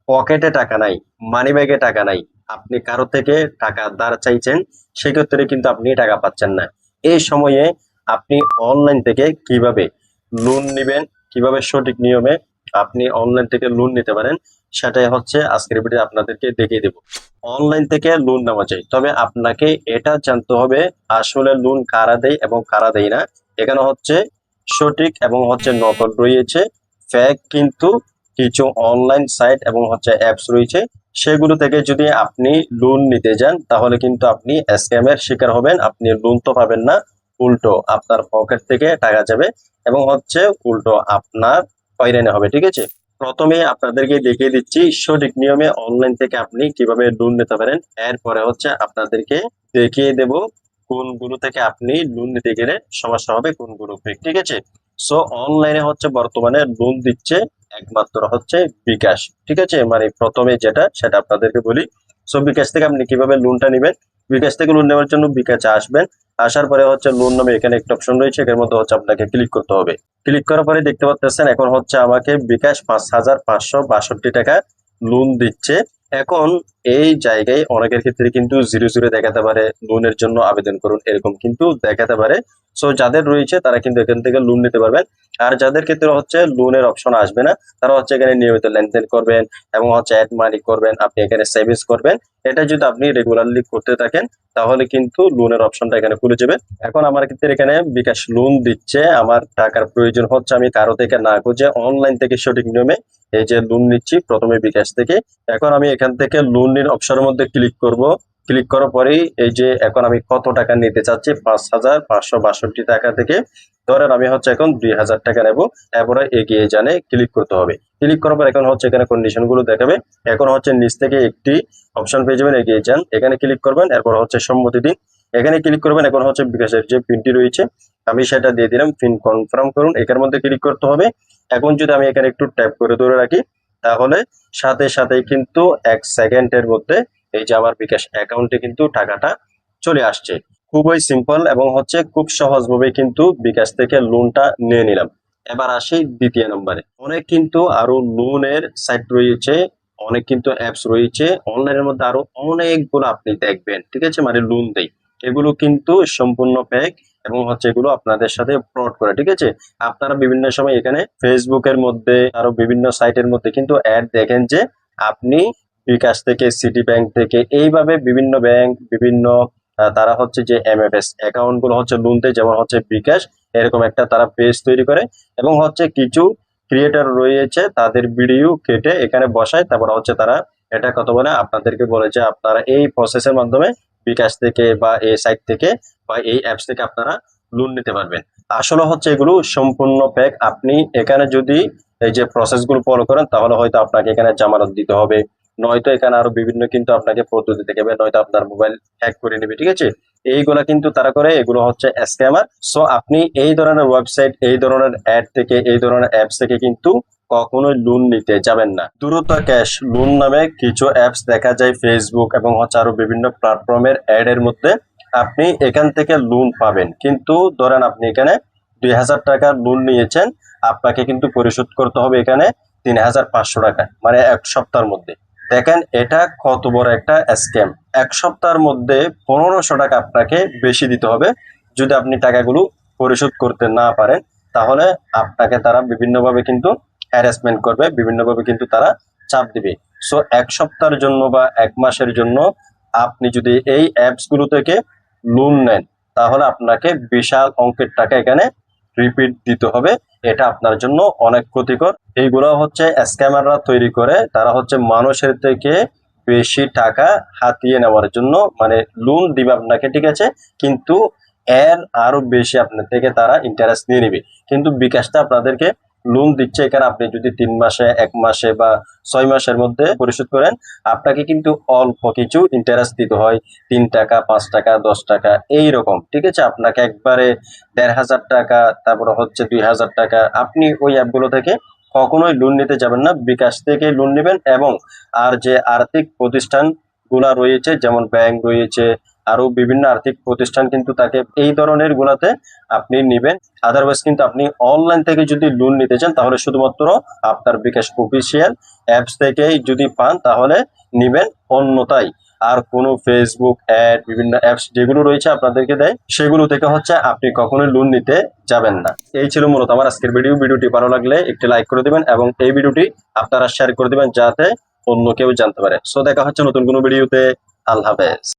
পকেটে টাকা নাই, মানি ব্যাগে টাকা নাই, আপনি কারো থেকে টাকা ধার চাইছেন, সেক্ষেত্রে কিন্তু আপনি টাকা পাচ্ছেন না। এই সময়ে আপনি অনলাইন থেকে কিভাবে লোন নিবেন, কিভাবে সঠিক নিয়মে আপনি অনলাইন থেকে লোন নিতে পারেন, সেটাই হচ্ছে আজকের ভিডিও আপনাদেরকে দেখিয়ে দেব। অনলাইন থেকে লোন নেওয়া যায়, তবে আপনাকে এটা জানতে হবে আসলে লোন কারা দেয় এবং কারা দেয় না। এখানে হচ্ছে সঠিক এবং হচ্ছে নকল রয়েছে, ফেক কিন্তু কিছু অনলাইন সাইট এবং হচ্ছে অ্যাপস রয়েছে, সেগুলো থেকে যদি আপনি লোন নিতে যান তাহলে কিন্তু আপনি স্ক্যামের শিকার হবেন। আপনি লোন তো পাবেন না, উল্টো আপনার পকেট থেকে টাকা যাবে এবং হচ্ছে উল্টো আপনার হয়রানি হবে। ঠিক আছে, প্রথমে আপনাদেরকে দেখিয়ে দিচ্ছি সঠিক নিয়মে অনলাইন থেকে আপনি কিভাবে লোন নিতে পারেন। এরপরে হচ্ছে আপনাদেরকে দেখিয়ে দেব কোনগুলো থেকে আপনি লোন নিতে গেলে সমস্যা হবে, কোনগুলো ফেক। ঠিক আছে, সো অনলাইনে হচ্ছে বর্তমানে লোন দিচ্ছে একমাত্র হচ্ছে বিকাশ। ঠিক আছে, মানে প্রথমে যেটা সেটা আপনাদেরকে বলি। সো বিকাশ থেকে আপনি কিভাবে লোনটা নেবেন, বিকাশ থেকে লোন নেওয়ার জন্য বিকাশে আসবেন। আসার পরে হচ্ছে লোন নামে এখানে একটা অপশন রয়েছে, এর মধ্যে হচ্ছে আপনাকে ক্লিক করতে হবে। ক্লিক করার পরে দেখতে পাচ্ছেন এখন হচ্ছে আমাকে বিকাশ 5,562 টাকা লোন দিচ্ছে। এখন এই জায়গায় অনেকের ক্ষেত্রে কিন্তু জিরো জিরো দেখাতে পারে, লোনের জন্য আবেদন করুন এরকম কিন্তু দেখাতে পারে। সো যাদের রয়েছে তারা কিন্তু এখান থেকে লোন নিতে পারবেন। আর যাদের ক্ষেত্রে হচ্ছে লোনের অপশন আসবে না, তারা হচ্ছে এখানে নিয়মিত লেনদেন করবেন এবং হচ্ছে অ্যাড মানি করবেন, আপনি এখানে সেভিংস করবেন। এটা যদি আপনি রেগুলারলি করতে থাকেন তাহলে কিন্তু লোনের অপশনটা এখানে খুলে যাবে। এখন আমার ক্ষেত্রে এখানে বিকাশ লোন দিচ্ছে, আমার টাকার প্রয়োজন হচ্ছে, আমি কারো থেকে না খুঁজে অনলাইন থেকে সঠিক নিয়মে এই যে লোন নিচ্ছি প্রথমে বিকাশ থেকে। এখন আমি এখান থেকে লোনের অপশনের মধ্যে ক্লিক করব। ক্লিক করার পরেই এই যে এখন আমি কত টাকা নিতে চাচ্ছি, 5,562 টাকা থেকে ধরেন আমি হচ্ছে এখন 2,000 টাকা নেবো। এরপরে এগিয়ে জানে ক্লিক করতে হবে। ক্লিক করার পর এখন হচ্ছে এখানে কন্ডিশন গুলো দেখাবে। এখন হচ্ছে নিচ থেকে একটি অপশন পেয়ে যাবেন, এগিয়ে যান, এখানে ক্লিক করবেন। এরপর হচ্ছে সম্মতি দিন, এখানে ক্লিক করবেন। এখন হচ্ছে বিকাশের যে পিনটি রয়েছে আমি সেটা দিয়ে দিলাম, পিন কনফার্ম করুন, এখানের মধ্যে ক্লিক করতে হবে। এখন যদি আমি এখানে একটু ট্যাপ করে ধরে রাখি তাহলে সাথে সাথে কিন্তু 1 সেকেন্ডের মধ্যে এই যে আমার বিকাশ অ্যাকাউন্টে কিন্তু টাকাটা চলে আসছে। খুবই সিম্পল এবং হচ্ছে খুব সহজভাবে কিন্তু বিকাশ থেকে লোনটা নিয়ে নিলাম। এবার আসি দ্বিতীয় নম্বরে। অনেক কিন্তু আরো লোনের সাইট রয়েছে, অনেক কিন্তু অ্যাপস রয়েছে অনলাইনের মধ্যে, আরো অনেকগুলো আপনি দেখবেন। ঠিক আছে, মানে লোন দেয়, এগুলো কিন্তু সম্পূর্ণ ফেক এবং হচ্ছে এগুলো আপনাদের সাথে ফ্রড করে। ঠিক আছে, আপনারা বিভিন্ন সময় এখানে ফেসবুকের মধ্যে আরো বিভিন্ন সাইটের মধ্যে কিন্তু অ্যাড দেখেন যে আপনি বিকাশ থেকে, সিটি ব্যাংক থেকে, এইভাবে বিভিন্ন ব্যাংক বিভিন্ন তারা হচ্ছে যে এমএফএস অ্যাকাউন্ট গুলো হচ্ছে লোন দেয়, যেমন হচ্ছে বিকাশ, এরকম একটা তারা পেজ তৈরি করে এবং হচ্ছে কিছু ক্রিয়েটর রয়েছে তাদের ভিডিও কেটে এখানে বসায়, তারপর হচ্ছে তারা এটা কত বলে আপনাদেরকে বলে যে আপনারা এই প্রসেসের মাধ্যমে বিকাশ থেকে বা এই সাইট থেকে বা এই অ্যাপস থেকে আপনারা লোন নিতে পারবেন। আসলে হচ্ছে এগুলো সম্পূর্ণ ফেক। আপনি এখানে যদি এই যে প্রসেস গুলো ফলো করেন তাহলে হয়তো আপনাকে এখানে জামানত দিতে হবে, নয়তো এখানে আরো বিভিন্ন কিন্তু আপনাকে পদ্ধতি দেখাবে, নয়তো আপনার মোবাইল হ্যাক করে নেবে। ঠিক আছে, এইগুলা কিন্তু তারা করে, এগুলো হচ্ছে স্ক্যামার। সো আপনি এই ধরনের ওয়েবসাইট, এই ধরনের অ্যাড থেকে, এই ধরনের অ্যাপস থেকে কিন্তু কখনোই লোন নিতে যাবেন না। দ্রুত ক্যাশ লোন নামে কিছু অ্যাপস দেখা যায় ফেসবুক এবং হচ্ছে আরো বিভিন্ন প্ল্যাটফর্মের অ্যাড এর মধ্যে, আপনি এখান থেকে লোন পাবেন। কিন্তু ধরেন আপনি এখানে 2,000 টাকা লোন নিয়েছেন, আপনাকে কিন্তু পরিশোধ করতে হবে এখানে 3,500 টাকা, মানে 1 সপ্তাহের মধ্যে। দেখেন এটা কত বড় একটা স্ক্যাম। 1 সপ্তাহের মধ্যে 1,500 টাকা আপনাকে বেশি দিতে হবে। যদি আপনি টাকাগুলো পরিশোধ করতে না পারেন তাহলে আপনাকে তারা বিভিন্নভাবে কিন্তু হ্যারাসমেন্ট করবে, বিভিন্নভাবে কিন্তু তারা চাপ দিবে। সো 1 সপ্তাহের জন্য বা 1 মাসের জন্য আপনি যদি এই অ্যাপস গুলো থেকে লোন নেন তাহলে আপনাকে বিশাল অঙ্কের টাকা এখানে রিপিট দিতে হবে। এটা আপনার জন্য অনেক ক্ষতিকর। এইগুলো হচ্ছে স্ক্যামাররা তৈরি করে, তারা হচ্ছে মানুষের থেকে বেশি টাকা হাতিয়ে নেওয়ার জন্য, মানে লোন দিবে আপনাকে, ঠিক আছে, কিন্তু এর আরো বেশি আপনার থেকে তারা ইন্টারেস্ট নিয়ে নিবে। কিন্তু বিকাশটা আপনাদেরকে লোন দিচ্ছে, এখানে আপনি যদি 3 মাসে, 1 মাসে বা 6 মাসের মধ্যে পরিশোধ করেন আপনাকে কিন্তু অল্প কিছু ইন্টারেস্ট দিতে হয়, 3 টাকা, 5 টাকা, 10 টাকা এইরকম। ঠিক আছে, আপনাকে একবারে 1,500 টাকা, তারপরে হচ্ছে 2,000 টাকা, আপনি ওই অ্যাপগুলো থেকে কখনোই লোন নিতে যাবেন না, বিকাশ থেকে লোন নেবেন। এবং আর যে আর্থিক প্রতিষ্ঠান গুলা রয়েছে যেমন ব্যাংক রয়েছে, আরো বিভিন্ন আর্থিক প্রতিষ্ঠান কিন্তু তাকে এই ধরনের গুলাতে আপনি নিবেন। আদারওয়াইজ কিন্তু আপনি অনলাইন থেকে যদি লোন নিতে চান তাহলে শুধুমাত্র আপনার বিকাশ অফিসিয়াল অ্যাপস থেকেই যদি পান তাহলে নিবেন, অন্যথায় আর কোনো ফেসবুক অ্যাড বিভিন্ন অ্যাপস যেগুলো রয়েছে আপনাদেরকে দেয় সেগুলো থেকে আপনি কখনোই লোন নিতে যাবেন না। এই ছিল মূলত আমার আজকের ভিডিওটি ভালো লাগলে একটি লাইক করে দিবেন এবং এই ভিডিওটি আপনারা শেয়ার করে দিবেন যাতে অন্য কেউ জানতে পারে। সো দেখা হচ্ছে নতুন কোনো ভিডিওতে। আল্লাহ হাফেজ।